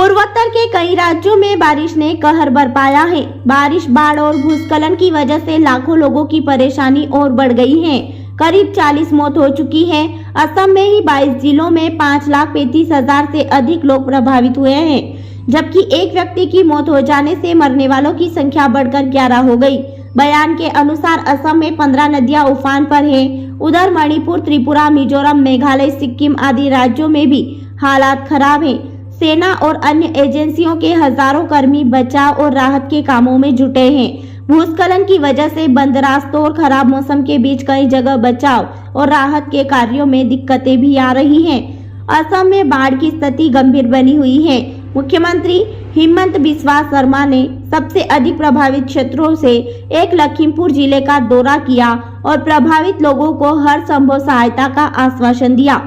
पूर्वोत्तर के कई राज्यों में बारिश ने कहर बरपाया है। बारिश, बाढ़ और भूस्खलन की वजह से लाखों लोगों की परेशानी और बढ़ गई है। करीब 40 मौत हो चुकी है। असम में ही 22 जिलों में 5,35,000 से अधिक लोग प्रभावित हुए हैं, जबकि एक व्यक्ति की मौत हो जाने से मरने वालों की संख्या बढ़कर 11 हो गई। बयान के अनुसार असम में 15 नदियां उफान पर हैं। उधर मणिपुर, त्रिपुरा, मिजोरम, मेघालय, सिक्किम आदि राज्यों में भी हालात खराब हैं। सेना और अन्य एजेंसियों के हजारों कर्मी बचाव और राहत के कामों में जुटे हैं। भूस्खलन की वजह से बंद रास्तों और खराब मौसम के बीच कई जगह बचाव और राहत के कार्यों में दिक्कतें भी आ रही हैं। असम में बाढ़ की स्थिति गंभीर बनी हुई है। मुख्यमंत्री हिमंत बिस्वा शर्मा ने सबसे अधिक प्रभावित क्षेत्रों से एक लखीमपुर जिले का दौरा किया और प्रभावित लोगों को हर संभव सहायता का आश्वासन दिया।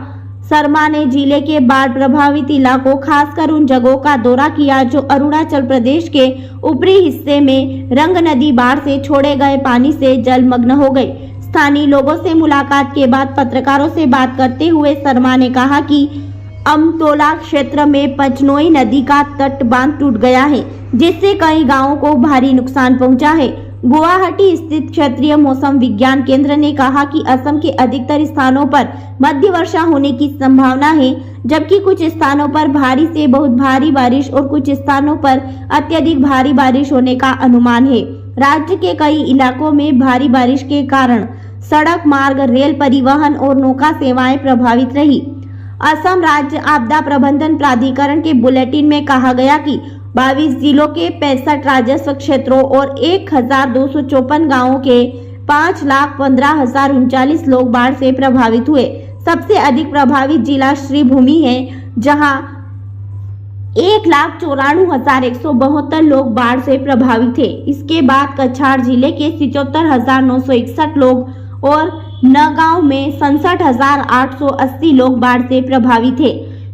शर्मा ने जिले के बाढ़ प्रभावित इलाकों, खासकर उन जगहों का दौरा किया जो अरुणाचल प्रदेश के ऊपरी हिस्से में रंग नदी बाढ़ से छोड़े गए पानी से जलमग्न हो गई। स्थानीय लोगों से मुलाकात के बाद पत्रकारों से बात करते हुए शर्मा ने कहा कि अमतोला क्षेत्र में पचनोई नदी का तट बांध टूट गया है, जिससे कई गांवों को भारी नुकसान पहुंचा है। गुवाहाटी स्थित क्षेत्रीय मौसम विज्ञान केंद्र ने कहा कि असम के अधिकतर स्थानों पर मध्य वर्षा होने की संभावना है, जबकि कुछ स्थानों पर भारी से बहुत भारी बारिश और कुछ स्थानों पर अत्यधिक भारी बारिश होने का अनुमान है। राज्य के कई इलाकों में भारी बारिश के कारण सड़क मार्ग, रेल परिवहन और नौका सेवाएं प्रभावित रही। असम राज्य आपदा प्रबंधन प्राधिकरण के बुलेटिन में कहा गया कि 22 जिलों के 65 राजस्व क्षेत्रों और 1,254 गांवों के 5,15,039 लोग बाढ़ से प्रभावित हुए। सबसे अधिक प्रभावित जिला श्रीभूमि है, जहां 1,94,172 लोग बाढ़ से प्रभावित थे। इसके बाद कछार जिले के 77,961 लोग और नगांव में 67,880 लोग बाढ़ से प्रभावित थे।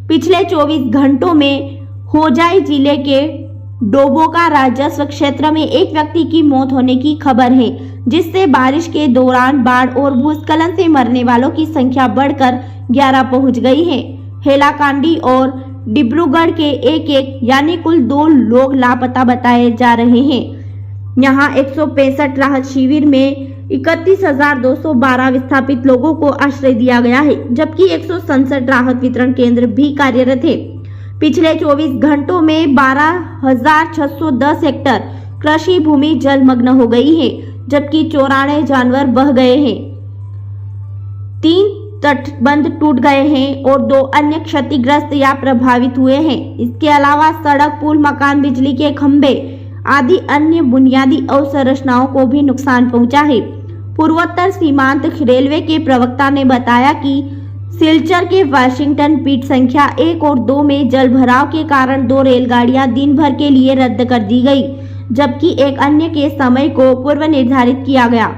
पिछले 24 घंटों में होजाई जिले के डोबोका राजस्व क्षेत्र में एक व्यक्ति की मौत होने की खबर है, जिससे बारिश के दौरान बाढ़ और भूस्खलन से मरने वालों की संख्या बढ़कर 11 पहुंच गई है। हेलाकांडी और डिब्रूगढ़ के एक यानी कुल 2 लोग लापता बताए जा रहे हैं। यहां 165 राहत शिविर में 31,212 विस्थापित लोगों को आश्रय दिया गया है, जबकि 167 राहत वितरण केंद्र भी कार्यरत है। पिछले 24 घंटों में 12,610 हेक्टेयर कृषि भूमि जलमग्न हो गई है, जबकि 94 जानवर बह गए हैं। 3 तटबंध टूट गए हैं और 2 अन्य क्षतिग्रस्त या प्रभावित हुए हैं। इसके अलावा सड़क, पुल, मकान, बिजली के खंभे आदि अन्य बुनियादी अवसंरचनाओं को भी नुकसान पहुंचा है। पूर्वोत्तर सीमांत रेलवे के प्रवक्ता ने बताया कि सिलचर के वाशिंगटन पीट संख्या 1 और 2 में जलभराव के कारण 2 रेलगाड़ियां दिन भर के लिए रद्द कर दी गई, जबकि एक अन्य के समय को पूर्व निर्धारित किया गया।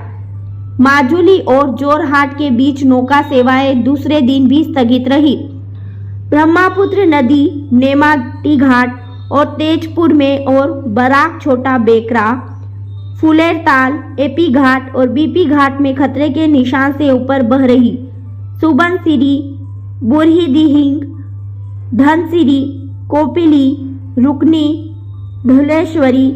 माजुली और जोरहाट के बीच नौका सेवाएं दूसरे दिन भी स्थगित रही। ब्रह्मपुत्र नदी, नेमाटी घाट और तेजपुर में और बराक, छोटा बेकरा, फुलेरताल, एपी घाट और बीपी घाट में खतरे के निशान से ऊपर बह रही। सुबनसिरी, बुरहीदीहिंग, धनसिरी, कोपिली, रुकनी, धुलेश्वरी,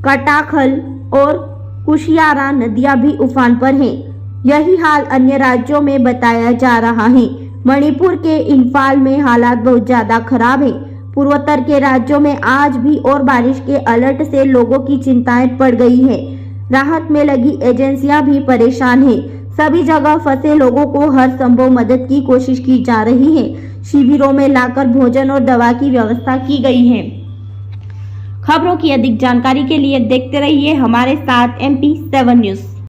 कटाखल और कुशियारा नदियां भी उफान पर हैं। यही हाल अन्य राज्यों में बताया जा रहा है। मणिपुर के इंफाल में हालात बहुत ज्यादा खराब है। पूर्वोत्तर के राज्यों में आज भी और बारिश के अलर्ट से लोगों की चिंताएं बढ़ गई है। राहत में लगी एजेंसियां भी परेशान हैं। सभी जगह फंसे लोगों को हर संभव मदद की कोशिश की जा रही है। शिविरों में लाकर भोजन और दवा की व्यवस्था की गई है। खबरों की अधिक जानकारी के लिए देखते रहिए हमारे साथ MP7 न्यूज।